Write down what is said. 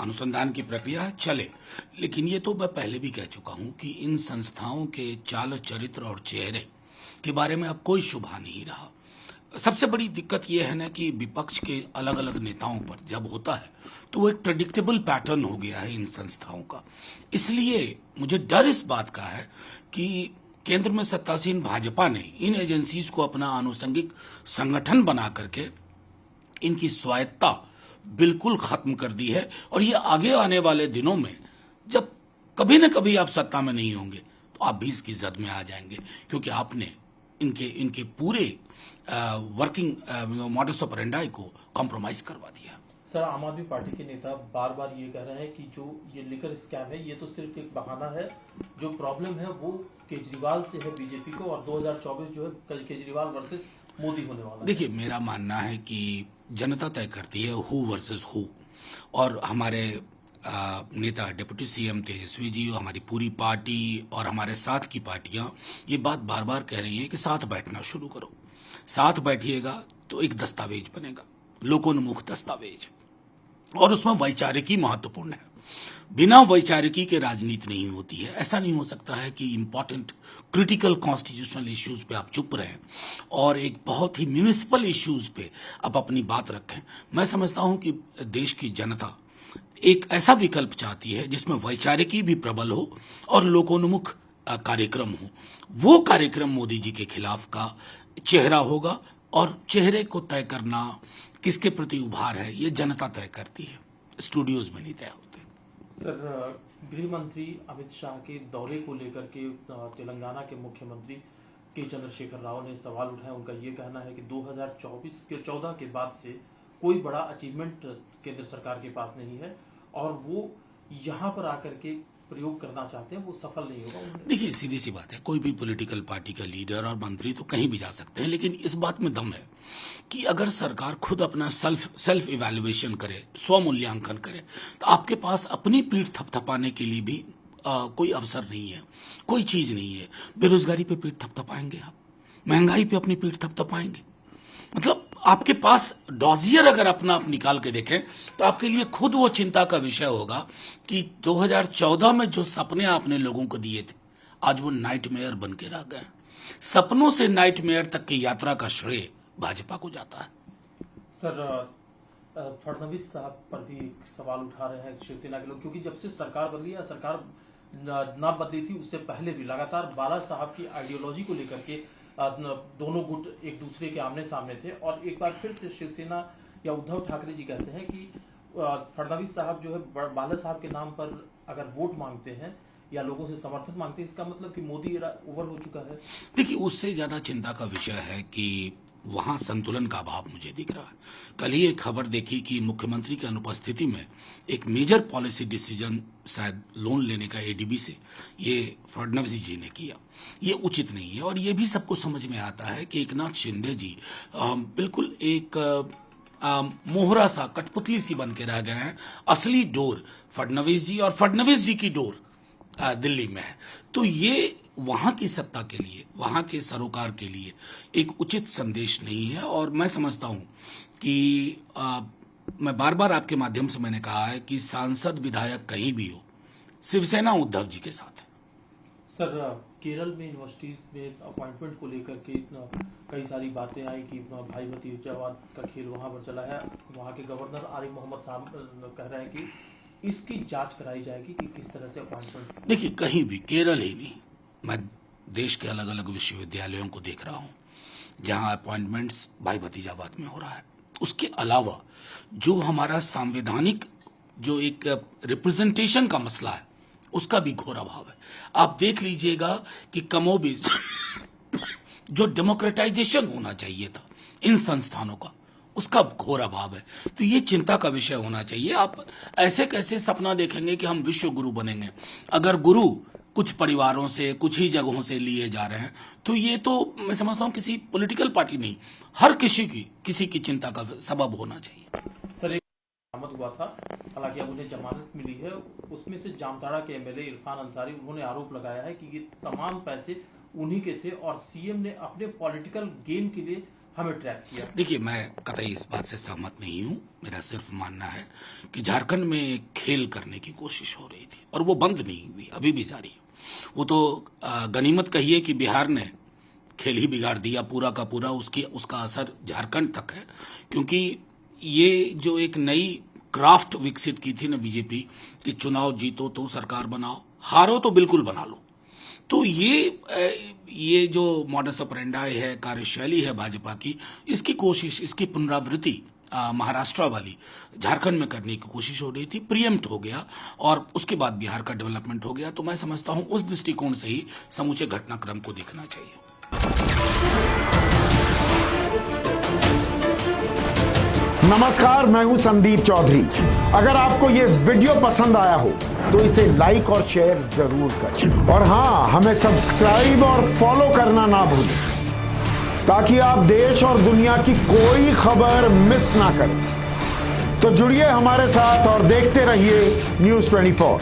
अनुसंधान की प्रक्रिया चले, लेकिन ये तो मैं पहले भी कह चुका हूं कि इन संस्थाओं के चाल चरित्र और चेहरे के बारे में अब कोई शुभा नहीं रहा। सबसे बड़ी दिक्कत यह है ना कि विपक्ष के अलग अलग नेताओं पर जब होता है तो वो एक प्रेडिक्टेबल पैटर्न हो गया है इन संस्थाओं का। इसलिए मुझे डर इस बात का है कि केंद्र में सत्तासीन भाजपा ने इन एजेंसीज को अपना आनुषंगिक संगठन बना करके इनकी स्वायत्ता बिल्कुल खत्म कर दी है। और ये आगे आने वाले दिनों में जब कभी न कभी आप सत्ता में नहीं होंगे तो आप भी इसकी जद में आ जाएंगे, क्योंकि आपने इनके पूरे वर्किंग मॉडस ऑपरेंडाई को कॉम्प्रोमाइज करवा दिया। सर, आम आदमी पार्टी के नेता बार बार ये कह रहे हैं कि जो ये लिकर स्कैम है ये तो सिर्फ एक बहाना है, जो प्रॉब्लम है वो केजरीवाल से है बीजेपी को, और 2024 जो है केजरीवाल वर्सेस मोदी होने वाला है। देखिए, मेरा मानना है कि जनता तय करती है हु वर्सेस हु, और हमारे नेता डिप्टी सीएम तेजस्वी जी, हमारी पूरी पार्टी और हमारे साथ की पार्टियां ये बात बार बार कह रही हैं कि साथ बैठना शुरू करो। साथ बैठिएगा तो एक दस्तावेज बनेगा, लोकोन्मुख दस्तावेज, और उसमें वैचारिकी महत्वपूर्ण है। बिना वैचारिकी के राजनीति नहीं होती है। ऐसा नहीं हो सकता है कि इंपॉर्टेंट क्रिटिकल कॉन्स्टिट्यूशनल इश्यूज पे आप चुप रहें और एक बहुत ही म्यूनिसिपल इश्यूज पे आप अपनी बात रखें। मैं समझता हूं कि देश की जनता एक ऐसा विकल्प चाहती है जिसमें वैचारिकी भी प्रबल हो और लोकोन्मुख कार्यक्रम हो। वो कार्यक्रम मोदी जी के खिलाफ का चेहरा होगा, और चेहरे को तय करना, किसके प्रति उभार है, ये जनता तय करती है, स्टूडियोज में नहीं तय होते। सर, गृह मंत्री अमित शाह के दौरे को लेकर के तेलंगाना के मुख्यमंत्री के चंद्रशेखर राव ने सवाल उठाया। उनका ये कहना है कि 2014 के बाद से कोई बड़ा अचीवमेंट केंद्र सरकार के पास नहीं है, और वो यहाँ पर आकर के प्रयोग करना चाहते हैं, वो सफल नहीं होगा। देखिए, सीधी सी बात है, कोई भी पॉलिटिकल पार्टी का लीडर और मंत्री तो कहीं भी जा सकते हैं, लेकिन इस बात में दम है कि अगर सरकार खुद अपना सेल्फ इवैल्यूएशन करे, स्व मूल्यांकन करे, तो आपके पास अपनी पीठ थपथपाने के लिए भी कोई अवसर नहीं है, कोई चीज नहीं है। बेरोजगारी पे पीठ थपथपाएंगे आप, महंगाई पे अपनी पीठ थपथपाएंगे, मतलब आपके पास डॉजियर अगर अपना आप निकाल के देखें तो आपके लिए खुद वो चिंता का विषय होगा कि 2014 में जो सपने आपने लोगों को दिए थे आज वो नाइटमेयर बन के रह गए। सपनों से नाइटमेयर तक की यात्रा का श्रेय भाजपा को जाता है। सर, फडणवीस साहब पर भी सवाल उठा रहे हैं शिवसेना के लोग, क्योंकि जब से सरकार बदली है, सरकार ना बदली थी उससे पहले भी लगातार बाला साहब की आइडियोलॉजी को लेकर के दोनों गुट एक दूसरे के आमने सामने थे। और एक बार फिर से शिवसेना या उद्धव ठाकरे जी कहते हैं कि फडणवीस साहब जो है बाला साहब के नाम पर अगर वोट मांगते हैं या लोगों से समर्थन मांगते हैं, इसका मतलब कि मोदी ओवर हो चुका है। देखिए, उससे ज्यादा चिंता का विषय है कि वहां संतुलन का अभाव मुझे दिख रहा है। कल ही एक खबर देखी कि मुख्यमंत्री की अनुपस्थिति में एक मेजर पॉलिसी डिसीजन शायद लोन लेने का एडीबी से ये फडणवीस जी ने किया। ये उचित नहीं है, और ये भी सबको समझ में आता है कि एकनाथ शिंदे जी बिल्कुल एक मोहरा सा, कठपुतली सी बन के रह गए हैं। असली डोर फडणवीस जी और फडणवीस जी की डोर दिल्ली में है। तो ये वहां की सत्ता के लिए, वहां के सरोकार के लिए एक उचित संदेश नहीं है। और मैं समझता हूं कि मैं बार बार आपके माध्यम से मैंने कहा है कि सांसद विधायक कहीं भी हो, शिवसेना उद्धव जी के साथ है। सर, केरल में यूनिवर्सिटीज में अपॉइंटमेंट को लेकर के कई सारी बातें आई कि भाई भतीजावाद का खेल वहां पर चला है। वहां के गवर्नर आरिफ मोहम्मद साहब कह रहे हैं कि इसकी जांच कराई जाएगी कि किस तरह से अपॉइंटमेंट। देखिए, कहीं भी, केरल ही नहीं, मैं देश के अलग अलग विश्वविद्यालयों को देख रहा हूं जहां अपॉइंटमेंट्स भाई भतीजावाद में हो रहा है। उसके अलावा जो हमारा संवैधानिक जो एक रिप्रेजेंटेशन का मसला है उसका भी घोर अभाव है। आप देख लीजिएगा कि कमोबेश जो डेमोक्रेटाइजेशन होना चाहिए था इन संस्थानों का, उसका घोर अभाव है। तो ये चिंता का विषय होना चाहिए। आप ऐसे कैसे सपना देखेंगे कि हम विश्व गुरु बनेंगे, अगर गुरु कुछ परिवारों से, कुछ ही जगहों से लिए जा रहे हैं, तो ये तो मैं समझता हूं किसी पॉलिटिकल पार्टी नहीं, हर किसी की चिंता का सबब होना चाहिए। सर, एक बरामद हुआ था, हालांकि अब उन्हें जमानत मिली है, उसमें से जामताड़ा के एमएलए इरफान अंसारी, उन्होंने आरोप लगाया है कि ये तमाम पैसे उन्हीं के थे और सीएम ने अपने पॉलिटिकल गेन के लिए हमें ट्रैक किया। देखिए, मैं कतई इस बात से सहमत नहीं हूं। मेरा सिर्फ मानना है कि झारखंड में खेल करने की कोशिश हो रही थी और वो बंद नहीं हुई, अभी भी जारी है। वो तो गनीमत कहिए कि बिहार ने खेल ही बिगाड़ दिया पूरा का पूरा, उसका असर झारखंड तक है। क्योंकि ये जो एक नई क्राफ्ट विकसित की थी ना बीजेपी कि चुनाव जीतो तो सरकार बनाओ, हारो तो बिल्कुल बना लो, तो ये जो मॉडस ऑपरेंडाई है, कार्यशैली है भाजपा की, इसकी कोशिश, इसकी पुनरावृत्ति महाराष्ट्र वाली झारखंड में करने की कोशिश हो रही थी। प्रीएम्प्ट हो गया और उसके बाद बिहार का डेवलपमेंट हो गया। तो मैं समझता हूं उस दृष्टिकोण से ही समूचे घटनाक्रम को देखना चाहिए। नमस्कार, मैं हूं संदीप चौधरी। अगर आपको ये वीडियो पसंद आया हो तो इसे लाइक और शेयर जरूर करें और हाँ, हमें सब्सक्राइब और फॉलो करना ना भूलें ताकि आप देश और दुनिया की कोई खबर मिस ना करें। तो जुड़िए हमारे साथ और देखते रहिए News 24।